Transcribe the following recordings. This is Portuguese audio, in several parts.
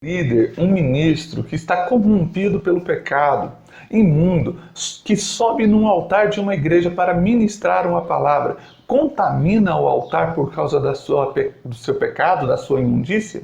Líder, um ministro que está corrompido pelo pecado, imundo, que sobe num altar de uma igreja para ministrar uma palavra, contamina o altar por causa do seu pecado, da sua imundícia?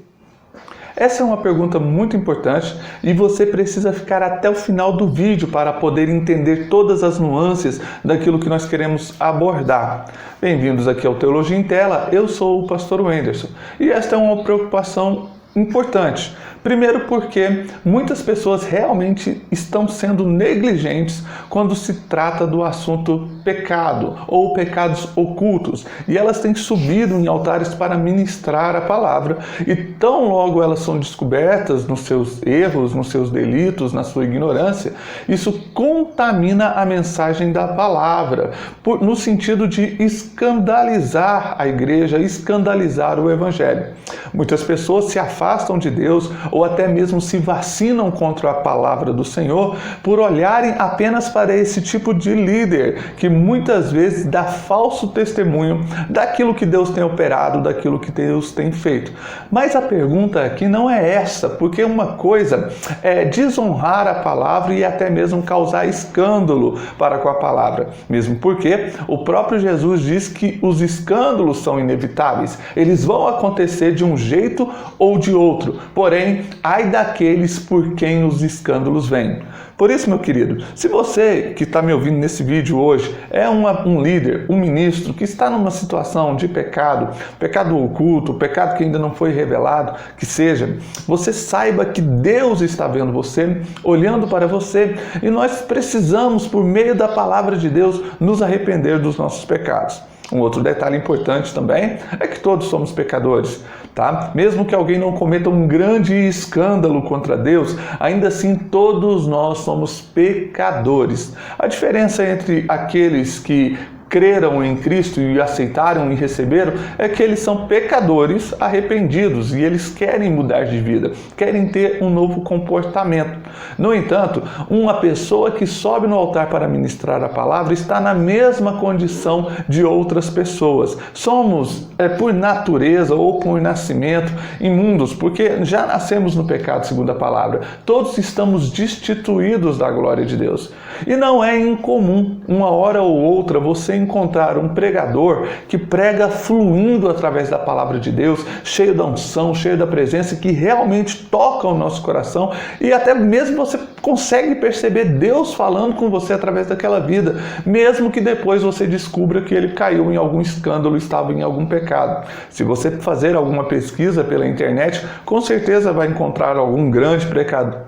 Essa é uma pergunta muito importante e você precisa ficar até o final do vídeo para poder entender todas as nuances daquilo que nós queremos abordar. Bem-vindos aqui ao Teologia em Tela, eu sou o pastor Wenderson e esta é uma preocupação importante. Primeiro porque muitas pessoas realmente estão sendo negligentes quando se trata do assunto pecado ou pecados ocultos. E elas têm subido em altares para ministrar a palavra. E tão logo elas são descobertas nos seus erros, nos seus delitos, na sua ignorância, isso contamina a mensagem da palavra, no sentido de escandalizar a igreja, escandalizar o evangelho. Muitas pessoas se afastam de Deus ou até mesmo se vacinam contra a palavra do Senhor por olharem apenas para esse tipo de líder que muitas vezes dá falso testemunho daquilo que Deus tem operado, daquilo que Deus tem feito. Mas a pergunta aqui não é essa, porque uma coisa é desonrar a palavra e até mesmo causar escândalo para com a palavra, mesmo porque o próprio Jesus diz que os escândalos são inevitáveis, eles vão acontecer de um jeito ou de outro, porém, ai daqueles por quem os escândalos vêm. Por isso, meu querido, se você que está me ouvindo nesse vídeo hoje é um líder, um ministro que está numa situação de pecado, pecado oculto, pecado que ainda não foi revelado, que seja, você saiba que Deus está vendo você, olhando para você, e nós precisamos, por meio da palavra de Deus, nos arrepender dos nossos pecados. Um outro detalhe importante também é que todos somos pecadores, tá? Mesmo que alguém não cometa um grande escândalo contra Deus, ainda assim todos nós somos pecadores. A diferença entre aqueles que creram em Cristo e aceitaram e receberam, é que eles são pecadores arrependidos e eles querem mudar de vida, querem ter um novo comportamento. No entanto, uma pessoa que sobe no altar para ministrar a palavra está na mesma condição de outras pessoas. Somos, por natureza ou por nascimento, imundos, porque já nascemos no pecado, segundo a palavra. Todos estamos destituídos da glória de Deus. E não é incomum, uma hora ou outra, você encontrar um pregador que prega fluindo através da palavra de Deus, cheio da unção, cheio da presença, que realmente toca o nosso coração e até mesmo você consegue perceber Deus falando com você através daquela vida, mesmo que depois você descubra que ele caiu em algum escândalo, estava em algum pecado. Se você fazer alguma pesquisa pela internet, com certeza vai encontrar algum grande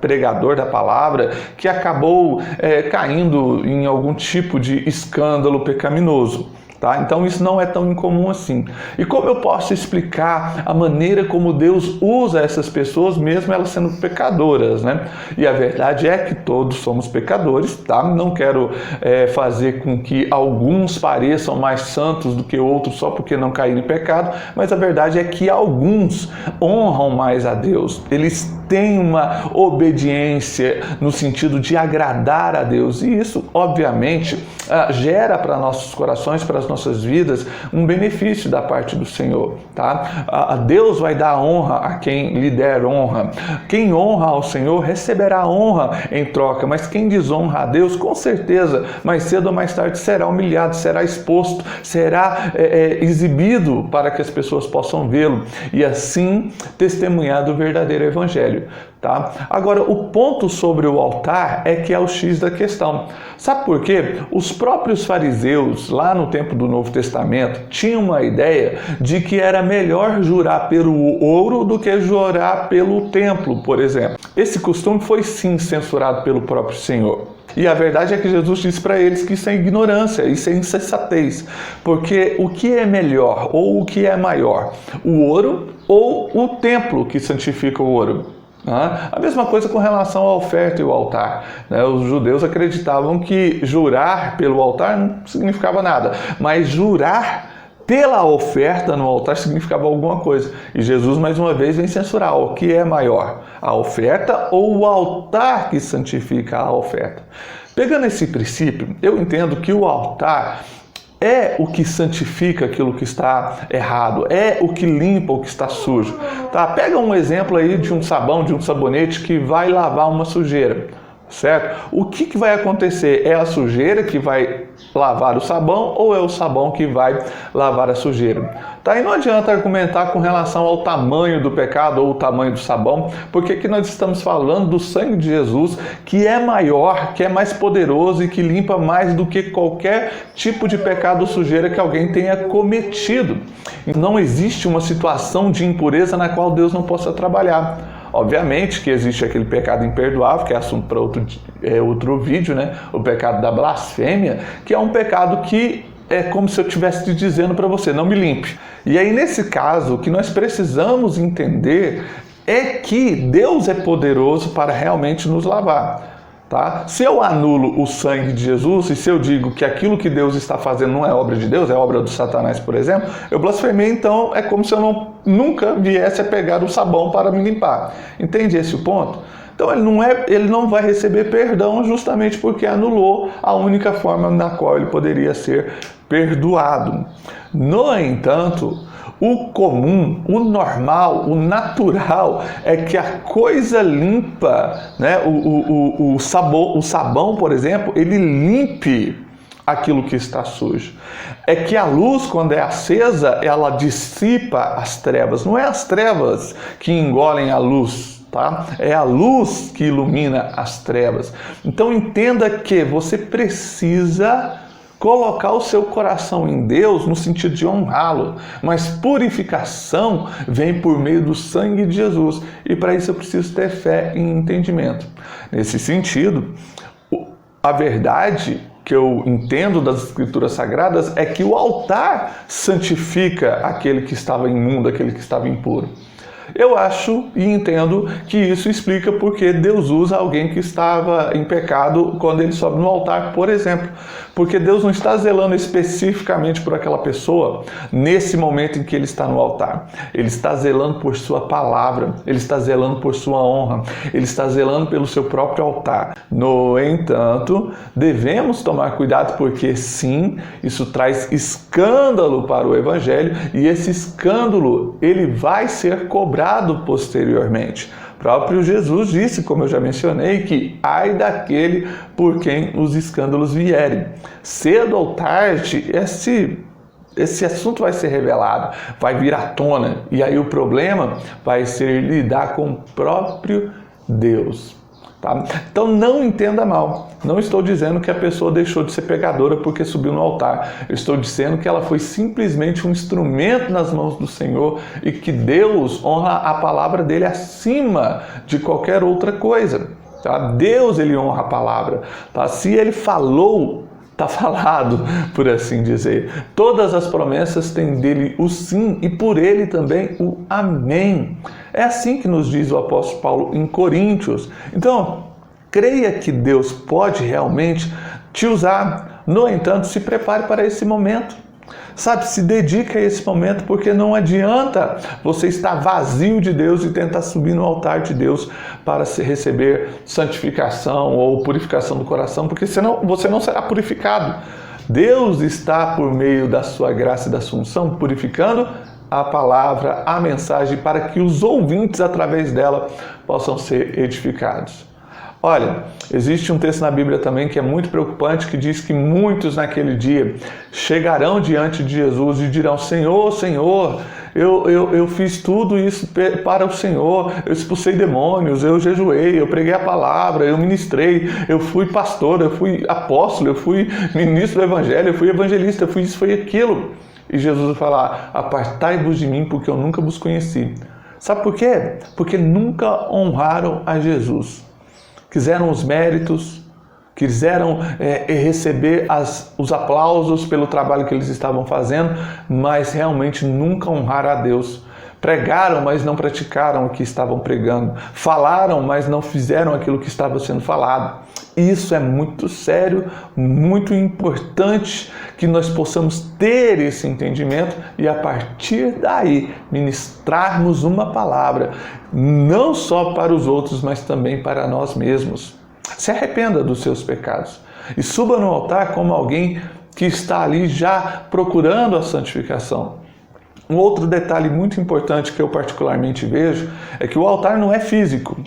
pregador da palavra que acabou caindo em algum tipo de escândalo pecaminoso. Tá? Então isso não é tão incomum assim. E como eu posso explicar a maneira como Deus usa essas pessoas, mesmo elas sendo pecadoras, né? E a verdade é que todos somos pecadores, tá? Não quero fazer com que alguns pareçam mais santos do que outros só porque não caíram em pecado, mas a verdade é que alguns honram mais a Deus. Eles têm uma obediência no sentido de agradar a Deus. E isso, obviamente, gera para nossos corações, para as nossas vidas, um benefício da parte do Senhor, tá? Deus vai dar honra a quem lhe der honra. Quem honra ao Senhor receberá honra em troca, mas quem desonra a Deus, com certeza, mais cedo ou mais tarde será humilhado, será exposto, será exibido para que as pessoas possam vê-lo e assim testemunhar do verdadeiro evangelho. Tá? Agora, o ponto sobre o altar é que é o X da questão. Sabe por quê? Os próprios fariseus, lá no tempo do Novo Testamento, tinham uma ideia de que era melhor jurar pelo ouro do que jurar pelo templo, por exemplo. Esse costume foi sim censurado pelo próprio Senhor. E a verdade é que Jesus disse para eles que isso é ignorância, isso é insensatez. Porque o que é melhor ou o que é maior? O ouro ou o templo que santifica o ouro? A mesma coisa com relação à oferta e ao altar. Os judeus acreditavam que jurar pelo altar não significava nada, mas jurar pela oferta no altar significava alguma coisa. E Jesus, mais uma vez, vem censurar o que é maior, a oferta ou o altar que santifica a oferta. Pegando esse princípio, eu entendo que o altar é o que santifica aquilo que está errado, é o que limpa o que está sujo. Tá? Pega um exemplo aí de um sabão, de um sabonete que vai lavar uma sujeira, certo? O que vai acontecer? É a sujeira que vai lavar o sabão ou é o sabão que vai lavar a sujeira? Tá? E não adianta argumentar com relação ao tamanho do pecado ou o tamanho do sabão, porque aqui nós estamos falando do sangue de Jesus, que é maior, que é mais poderoso e que limpa mais do que qualquer tipo de pecado ou sujeira que alguém tenha cometido. Não existe uma situação de impureza na qual Deus não possa trabalhar. Obviamente que existe aquele pecado imperdoável, que é assunto para outro vídeo, né? O pecado da blasfêmia, que é um pecado que é como se eu estivesse te dizendo para você, não me limpe. E aí, nesse caso, o que nós precisamos entender é que Deus é poderoso para realmente nos lavar. Tá? Se eu anulo o sangue de Jesus e se eu digo que aquilo que Deus está fazendo não é obra de Deus, é obra do Satanás, por exemplo, eu blasfemei, então é como se eu nunca viesse a pegar o sabão para me limpar. Entende esse o ponto? Então ele não vai receber perdão justamente porque anulou a única forma na qual ele poderia ser perdoado. No entanto, o comum, o normal, o natural é que a coisa limpa, né? O sabão, por exemplo, ele limpe aquilo que está sujo. É que a luz, quando é acesa, ela dissipa as trevas. Não é as trevas que engolem a luz, tá? É a luz que ilumina as trevas. Então entenda que você precisa colocar o seu coração em Deus no sentido de honrá-lo, mas purificação vem por meio do sangue de Jesus, e para isso eu preciso ter fé e entendimento. Nesse sentido, a verdade que eu entendo das Escrituras Sagradas é que o altar santifica aquele que estava imundo, aquele que estava impuro. Eu acho e entendo que isso explica porque Deus usa alguém que estava em pecado quando ele sobe no altar, por exemplo. Porque Deus não está zelando especificamente por aquela pessoa nesse momento em que ele está no altar. Ele está zelando por sua palavra, ele está zelando por sua honra, ele está zelando pelo seu próprio altar. No entanto, devemos tomar cuidado porque sim, isso traz escândalo para o evangelho e esse escândalo ele vai ser cobrado posteriormente. O próprio Jesus disse, como eu já mencionei, que ai daquele por quem os escândalos vierem. Cedo ou tarde, esse assunto vai ser revelado, vai vir à tona. E aí o problema vai ser lidar com o próprio Deus. Tá? Então não entenda mal, não estou dizendo que a pessoa deixou de ser pecadora porque subiu no altar, eu estou dizendo que ela foi simplesmente um instrumento nas mãos do Senhor e que Deus honra a palavra dele acima de qualquer outra coisa. Tá? Deus ele honra a palavra, tá? Se ele falou, está falado, por assim dizer. Todas as promessas têm dele o sim e por ele também o amém. É assim que nos diz o apóstolo Paulo em Coríntios. Então, creia que Deus pode realmente te usar. No entanto, se prepare para esse momento. Sabe, se dedique a esse momento, porque não adianta você estar vazio de Deus e tentar subir no altar de Deus para receber santificação ou purificação do coração, porque senão você não será purificado. Deus está, por meio da sua graça e da sua unção, purificando a palavra, a mensagem, para que os ouvintes, através dela, possam ser edificados. Olha, existe um texto na Bíblia também que é muito preocupante, que diz que muitos naquele dia chegarão diante de Jesus e dirão: Senhor, Senhor, eu fiz tudo isso para o Senhor, eu expulsei demônios, eu jejuei, eu preguei a palavra, eu ministrei, eu fui pastor, eu fui apóstolo, eu fui ministro do Evangelho, eu fui evangelista, eu fui isso, foi aquilo. E Jesus vai falar: apartai-vos de mim, porque eu nunca vos conheci. Sabe por quê? Porque nunca honraram a Jesus. Quiseram os méritos, quiseram receber os aplausos pelo trabalho que eles estavam fazendo, mas realmente nunca honraram a Deus. Pregaram, mas não praticaram o que estavam pregando. Falaram, mas não fizeram aquilo que estava sendo falado. Isso é muito sério, muito importante que nós possamos ter esse entendimento e a partir daí ministrarmos uma palavra, não só para os outros, mas também para nós mesmos. Se arrependa dos seus pecados e suba no altar como alguém que está ali já procurando a santificação. Um outro detalhe muito importante que eu particularmente vejo é que o altar não é físico.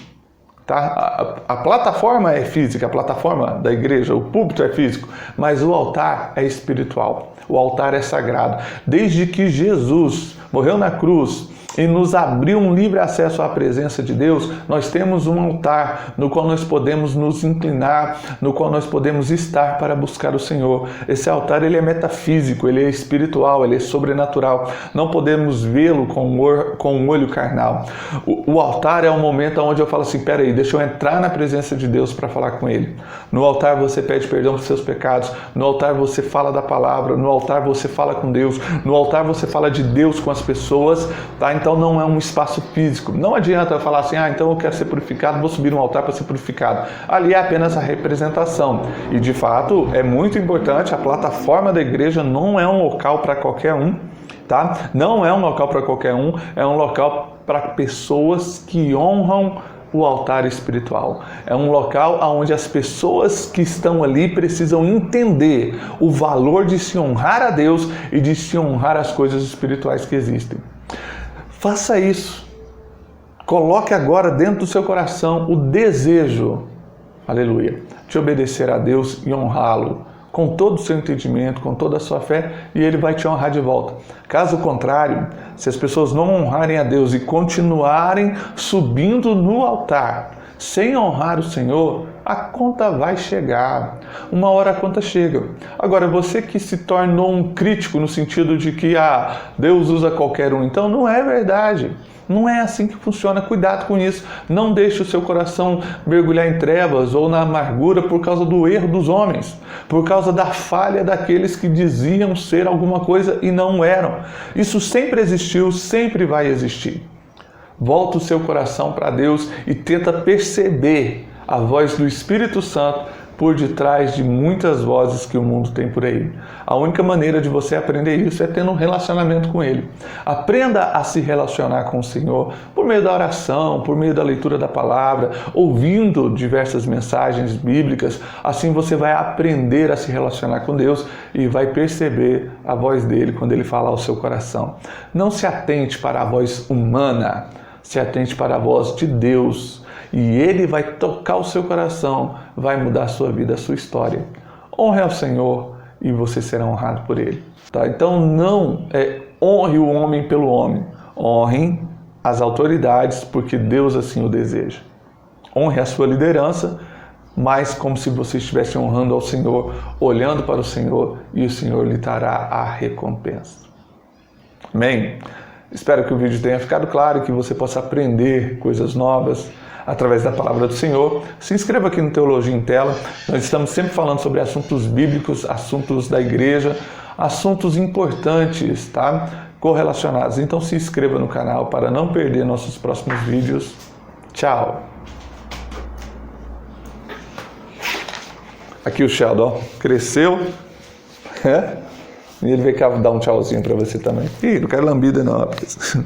Tá? A plataforma é física, a plataforma da igreja, o púlpito é físico, mas o altar é espiritual, o altar é sagrado. Desde que Jesus morreu na cruz e nos abriu um livre acesso à presença de Deus, nós temos um altar no qual nós podemos nos inclinar, no qual nós podemos estar para buscar o Senhor. Esse altar ele é metafísico, ele é espiritual, ele é sobrenatural. Não podemos vê-lo com um olho carnal. O altar é um momento onde eu falo assim, peraí, deixa eu entrar na presença de Deus para falar com Ele. No altar você pede perdão por seus pecados, no altar você fala da palavra, no altar você fala com Deus, no altar você fala de Deus com as pessoas, tá? Então não é um espaço físico. Não adianta eu falar assim, então eu quero ser purificado, vou subir no altar para ser purificado. Ali é apenas a representação. E de fato é muito importante, a plataforma da igreja não é um local para qualquer um, tá? Não é um local para qualquer um, é um local para pessoas que honram o altar espiritual. É um local onde as pessoas que estão ali precisam entender o valor de se honrar a Deus e de se honrar as coisas espirituais que existem. Faça isso. Coloque agora dentro do seu coração o desejo, aleluia, de obedecer a Deus e honrá-lo com todo o seu entendimento, com toda a sua fé, e Ele vai te honrar de volta. Caso contrário, se as pessoas não honrarem a Deus e continuarem subindo no altar, sem honrar o Senhor, a conta vai chegar. Uma hora a conta chega. Agora, você que se tornou um crítico no sentido de que Deus usa qualquer um, então não é verdade. Não é assim que funciona. Cuidado com isso. Não deixe o seu coração mergulhar em trevas ou na amargura por causa do erro dos homens, por causa da falha daqueles que diziam ser alguma coisa e não eram. Isso sempre existiu, sempre vai existir. Volta o seu coração para Deus e tenta perceber a voz do Espírito Santo por detrás de muitas vozes que o mundo tem por aí. A única maneira de você aprender isso é tendo um relacionamento com Ele. Aprenda a se relacionar com o Senhor por meio da oração, por meio da leitura da palavra, ouvindo diversas mensagens bíblicas. Assim você vai aprender a se relacionar com Deus e vai perceber a voz dele quando Ele fala ao seu coração. Não se atente para a voz humana, se atente para a voz de Deus. E Ele vai tocar o seu coração, vai mudar a sua vida, a sua história. Honre ao Senhor e você será honrado por Ele. Tá? Então não honre o homem pelo homem. Honre as autoridades porque Deus assim o deseja. Honre a sua liderança, mas como se você estivesse honrando ao Senhor, olhando para o Senhor e o Senhor lhe dará a recompensa. Amém? Espero que o vídeo tenha ficado claro, que você possa aprender coisas novas através da palavra do Senhor. Se inscreva aqui no Teologia em Tela. Nós estamos sempre falando sobre assuntos bíblicos, assuntos da igreja, assuntos importantes, tá? Correlacionados. Então se inscreva no canal para não perder nossos próximos vídeos. Tchau! Aqui o Sheldon cresceu, e ele veio cá dar um tchauzinho para você também. Ih, não quero lambida não, rapaz.